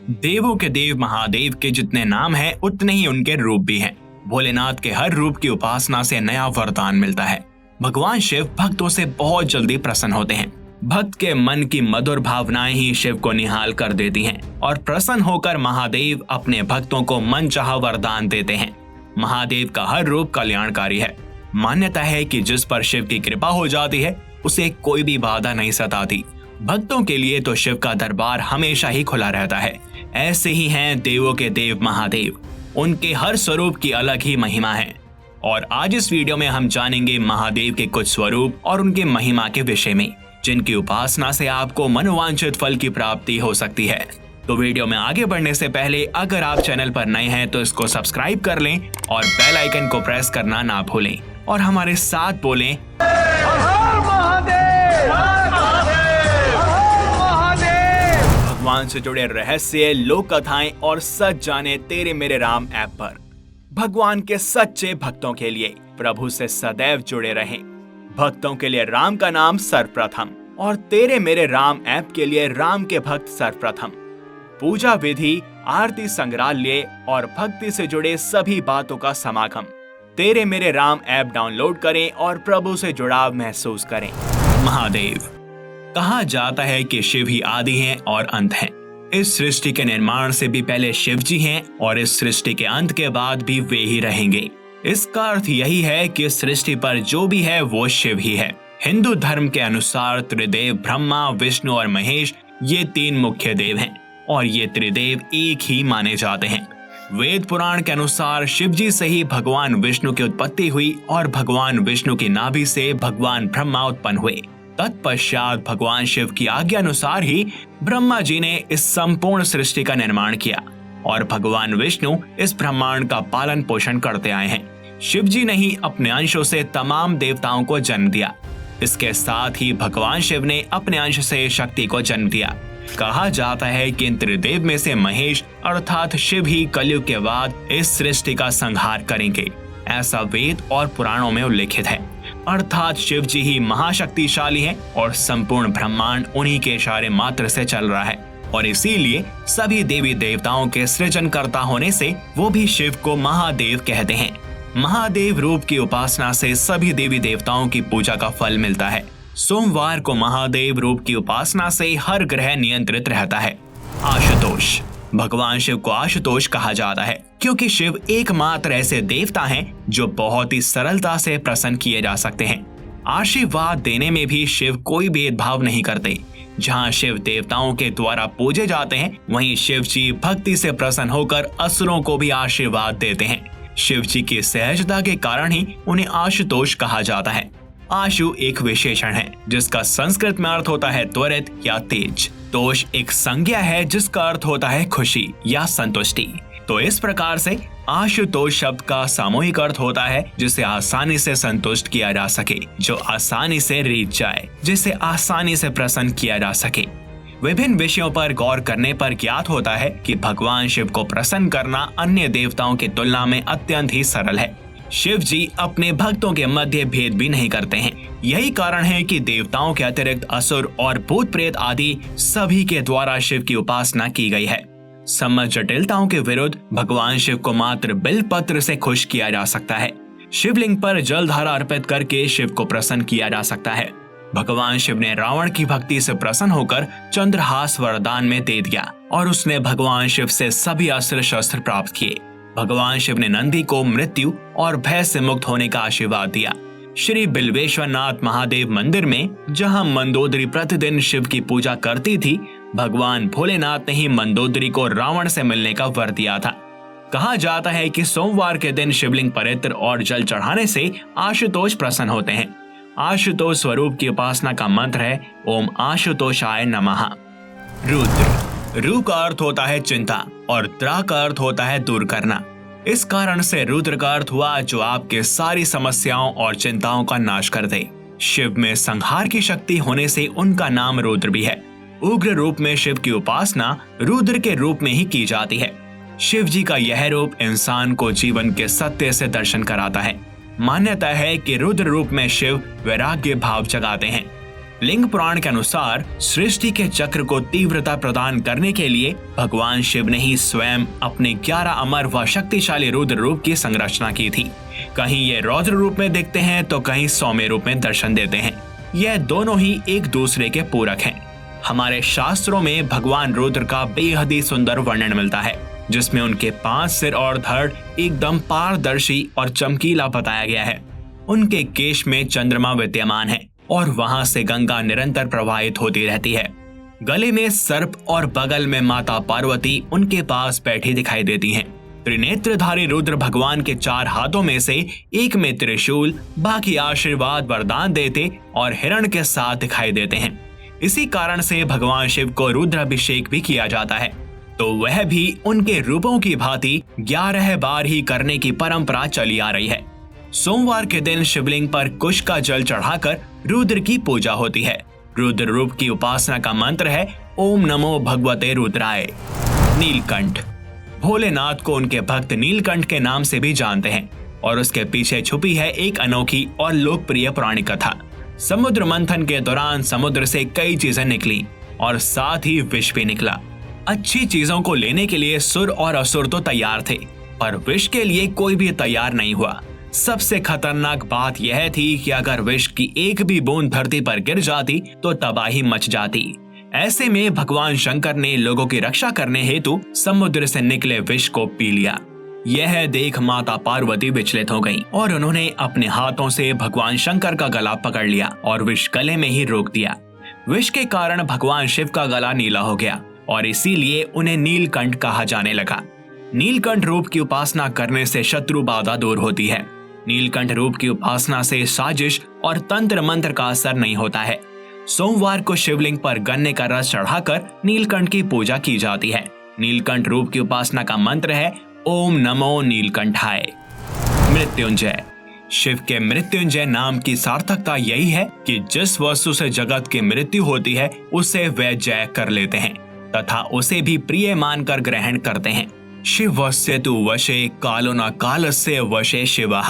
देवों के देव महादेव के जितने नाम हैं उतने ही उनके रूप भी हैं। भोलेनाथ के हर रूप की उपासना से नया वरदान मिलता है। भगवान शिव भक्तों से बहुत जल्दी प्रसन्न होते हैं। भक्त के मन की मधुर भावनाएं ही शिव को निहाल कर देती हैं और प्रसन्न होकर महादेव अपने भक्तों को मनचाहा वरदान देते हैं। महादेव का हर रूप कल्याणकारी है। मान्यता है कि जिस पर शिव की कृपा हो जाती है उसे कोई भी बाधा नहीं सताती। भक्तों के लिए तो शिव का दरबार हमेशा ही खुला रहता है। ऐसे ही हैं देवों के देव महादेव। उनके हर स्वरूप की अलग ही महिमा है और आज इस वीडियो में हम जानेंगे महादेव के कुछ स्वरूप और उनके महिमा के विषय में, जिनकी उपासना से आपको मनोवांछित फल की प्राप्ति हो सकती है। तो वीडियो में आगे बढ़ने से पहले अगर आप चैनल पर नए हैं तो इसको सब्सक्राइब कर लें और बेल आइकन को प्रेस करना ना भूलें और हमारे साथ बोलें भगवान से जुड़े रहस्य, लोक कथाएं और सच जाने तेरे मेरे राम ऐप पर। भगवान के सच्चे भक्तों के लिए प्रभु से सदैव जुड़े रहें। भक्तों के लिए राम का नाम सर्वप्रथम और तेरे मेरे राम ऐप के लिए राम के भक्त सर्वप्रथम। पूजा विधि, आरती, संग्रहालय और भक्ति से जुड़े सभी बातों का समागम। तेरे मेरे राम ऐप डाउनलोड करें और प्रभु से जुड़ाव महसूस करें। महादेव। कहा जाता है कि शिव ही आदि हैं और अंत हैं। इस सृष्टि के निर्माण से भी पहले शिव जी हैं और इस सृष्टि के अंत के बाद भी वे ही रहेंगे। इसका अर्थ यही है कि इस सृष्टि पर जो भी है वो शिव ही है। हिंदू धर्म के अनुसार त्रिदेव ब्रह्मा, विष्णु और महेश ये तीन मुख्य देव हैं और ये त्रिदेव एक ही माने जाते हैं। वेद पुराण के अनुसार शिव जी से ही भगवान विष्णु की उत्पत्ति हुई और भगवान विष्णु की नाभि से भगवान ब्रह्मा उत्पन्न हुए। तत्पश्चात भगवान शिव की आज्ञा अनुसार ही ब्रह्मा जी ने इस संपूर्ण सृष्टि का निर्माण किया और भगवान विष्णु इस ब्रह्मांड का पालन पोषण करते आए हैं। शिव जी ने ही अपने अंशों से तमाम देवताओं को जन्म दिया। इसके साथ ही भगवान शिव ने अपने अंश से शक्ति को जन्म दिया। कहा जाता है कि इन त्रिदेव में से महेश अर्थात शिव ही कलयुग के बाद इस सृष्टि का संहार करेंगे। ऐसा वेद और पुराणों में उल्लेखित है। अर्थात शिव जी ही महाशक्तिशाली हैं और संपूर्ण ब्रह्मांड उन्हीं के इशारे मात्र से चल रहा है और इसीलिए सभी देवी देवताओं के सृजनकर्ता होने से वो भी शिव को महादेव कहते हैं। महादेव रूप की उपासना से सभी देवी देवताओं की पूजा का फल मिलता है। सोमवार को महादेव रूप की उपासना से हर ग्रह नियंत्रित रहता है। आशुतोष। भगवान शिव को आशुतोष कहा जाता है क्योंकि शिव एकमात्र ऐसे देवता हैं जो बहुत ही सरलता से प्रसन्न किए जा सकते हैं। आशीर्वाद देने में भी शिव कोई भेदभाव नहीं करते। जहां शिव देवताओं के द्वारा पूजे जाते हैं वहीं शिव जी भक्ति से प्रसन्न होकर असुरों को भी आशीर्वाद देते हैं। शिव जी की सहजता के कारण ही उन्हें आशुतोष कहा जाता है। आशु एक विशेषण है जिसका संस्कृत में अर्थ होता है त्वरित या तेज। तोष एक संज्ञा है जिसका अर्थ होता है खुशी या संतुष्टि। तो इस प्रकार से आशुतोष शब्द का सामूहिक अर्थ होता है जिसे आसानी से संतुष्ट किया जा सके, जो आसानी से रीझ जाए, जिसे आसानी से प्रसन्न किया जा सके। विभिन्न विषयों पर गौर करने पर ज्ञात होता है कि भगवान शिव को प्रसन्न करना अन्य देवताओं की तुलना में अत्यंत ही सरल है। शिव जी अपने भक्तों के मध्य भेद भी नहीं करते हैं। यही कारण है कि देवताओं के अतिरिक्त असुर और भूत प्रेत आदि सभी के द्वारा शिव की उपासना की गई है। समस्त जटिलताओं के विरुद्ध भगवान शिव को मात्र बिल्व पत्र से खुश किया जा सकता है। शिवलिंग पर जलधारा अर्पित करके शिव को प्रसन्न किया जा सकता है। भगवान शिव ने रावण की भक्ति से प्रसन्न होकर चंद्रहास वरदान में दे दिया और उसने भगवान शिव से सभी अस्त्र शस्त्र प्राप्त किए। भगवान शिव ने नंदी को मृत्यु और भय से मुक्त होने का आशीर्वाद दिया। श्री बिल्वेश्वर नाथ महादेव मंदिर में जहां मंदोदरी प्रतिदिन शिव की पूजा करती थी, भगवान भोलेनाथ ने ही मंदोदरी को रावण से मिलने का वर दिया था। कहा जाता है कि सोमवार के दिन शिवलिंग पर इत्र और जल चढ़ाने से आशुतोष प्रसन्न होते हैं। आशुतोष स्वरूप की उपासना का मंत्र है ओम आशुतोषाय नमः। रुद्र। रु का अर्थ होता है चिंता और त्रा का अर्थ होता है दूर करना। इस कारण से रुद्र का अर्थ हुआ जो आपके सारी समस्याओं और चिंताओं का नाश कर दे। शिव में संहार की शक्ति होने से उनका नाम रुद्र भी है। उग्र रूप में शिव की उपासना रुद्र के रूप में ही की जाती है। शिव जी का यह रूप इंसान को जीवन के सत्य से दर्शन कराता है। मान्यता है कि रुद्र रूप में शिव वैराग्य भाव जगाते हैं। लिंग पुराण के अनुसार सृष्टि के चक्र को तीव्रता प्रदान करने के लिए भगवान शिव ने ही स्वयं अपने 11 अमर व शक्तिशाली रुद्र रूप की संरचना की थी। कहीं ये रौद्र रूप में दिखते हैं तो कहीं सौम्य रूप में दर्शन देते हैं। यह दोनों ही एक दूसरे के पूरक हैं। हमारे शास्त्रों में भगवान रुद्र का बेहद ही सुंदर वर्णन मिलता है, जिसमें उनके 5 सिर और धड़ एकदम पारदर्शी और चमकीला बताया गया है। उनके केश में चंद्रमा विद्यमान है और वहां से गंगा निरंतर प्रवाहित होती रहती है। गले में सर्प और बगल में माता पार्वती उनके पास बैठी दिखाई देती हैं। त्रिनेत्रधारी रुद्र भगवान के 4 हाथों में से एक में त्रिशूल, बाकी आशीर्वाद वरदान देते और हिरण के साथ दिखाई देते हैं। इसी कारण से भगवान शिव को रुद्राभिषेक भी किया जाता है, तो वह भी उनके रूपों की भांति 11 बार ही करने की परंपरा चली आ रही है। सोमवार के दिन शिवलिंग पर कुश का जल चढ़ाकर रुद्र की पूजा होती है। रुद्र रूप की उपासना का मंत्र है ओम नमो भगवते रुद्राय। नीलकंठ भोलेनाथ को उनके भक्त नीलकंठ के नाम से भी जानते हैं और उसके पीछे छुपी है एक अनोखी और लोकप्रिय पौराणिक कथा। समुद्र मंथन के दौरान समुद्र से कई चीजें निकली और साथ ही विष भी निकला। अच्छी चीजों को लेने के लिए सुर और असुर तो तैयार थे, पर विष के लिए कोई भी तैयार नहीं हुआ। सबसे खतरनाक बात यह थी कि अगर विष की एक भी बूंद धरती पर गिर जाती तो तबाही मच जाती। ऐसे में भगवान शंकर ने लोगों की रक्षा करने हेतु समुद्र से निकले विष को पी लिया। यह देख माता पार्वती विचलित हो गईं और उन्होंने अपने हाथों से भगवान शंकर का गला पकड़ लिया और विष गले में ही रोक दिया। विष के कारण भगवान शिव का गला नीला हो गया और इसीलिए उन्हें नीलकंठ कहा जाने लगा। नीलकंठ रूप की उपासना करने से शत्रु बाधा दूर होती है। नीलकंठ रूप की उपासना से साजिश और तंत्र मंत्र का असर नहीं होता है। सोमवार को शिवलिंग पर गन्ने का रस चढ़ाकर नीलकंठ की पूजा की जाती है। नीलकंठ रूप की उपासना का मंत्र है ओम नमो नीलकंठाय। मृत्युंजय शिव के मृत्युंजय नाम की सार्थकता यही है कि जिस वस्तु से जगत की मृत्यु होती है उसे वे जय कर लेते हैं तथा उसे भी प्रिय मानकर ग्रहण करते हैं। शिवस्य तु वशे कालो न कालस्य वशे शिवः,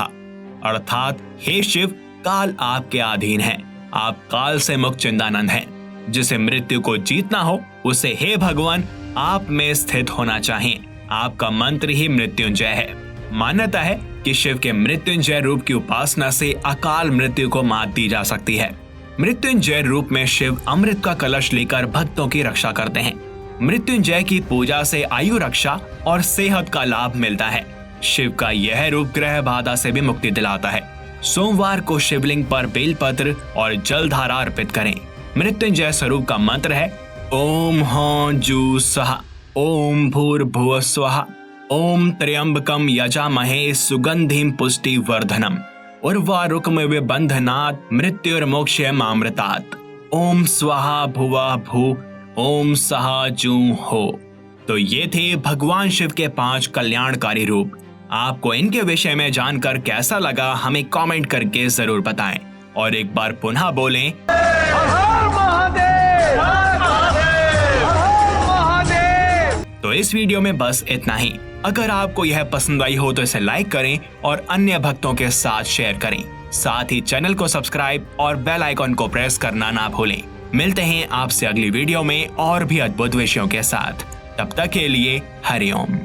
अर्थात हे शिव, काल आपके अधीन है, आप काल से मुक्त चिंतानंद हैं। जिसे मृत्यु को जीतना हो उसे हे भगवान आप में स्थित होना चाहिए। आपका मंत्र ही मृत्युंजय है। मान्यता है कि शिव के मृत्युंजय रूप की उपासना से अकाल मृत्यु को मात दी जा सकती है। मृत्युंजय रूप में शिव अमृत का कलश लेकर भक्तों की रक्षा करते हैं। मृत्युंजय की पूजा से आयु रक्षा और सेहत का लाभ मिलता है। शिव का यह रूप ग्रह बाधा से भी मुक्ति दिलाता है। सोमवार को शिवलिंग पर बेलपत्र और जलधारा अर्पित करें। मृत्युंजय स्वरूप का मंत्र है ओम हौं जू सहा, ओम भूर्भुवः स्वः, ओम त्र्यंबकम यजामहे सुगंधिम पुष्टि वर्धनम, उर्वारुकमिव बंधनात् मृत्युर्मोक्ष्य मामृतात्, ओम स्वाहा भुवा भू, ओम सहा जू हो। तो ये थे भगवान शिव के 5 कल्याणकारी रूप। आपको इनके विषय में जानकर कैसा लगा हमें कमेंट करके जरूर बताएं और एक बार पुनः बोलें हर हर महादेव, हर महादेव, हर महादेव। तो इस वीडियो में बस इतना ही। अगर आपको यह पसंद आई हो तो इसे लाइक करें और अन्य भक्तों के साथ शेयर करें। साथ ही चैनल को सब्सक्राइब और बेल आइकॉन को प्रेस करना ना भूलें। मिलते हैं आपसे अगली वीडियो में और भी अद्भुत विषयों के साथ। तब तक के लिए हरिओम।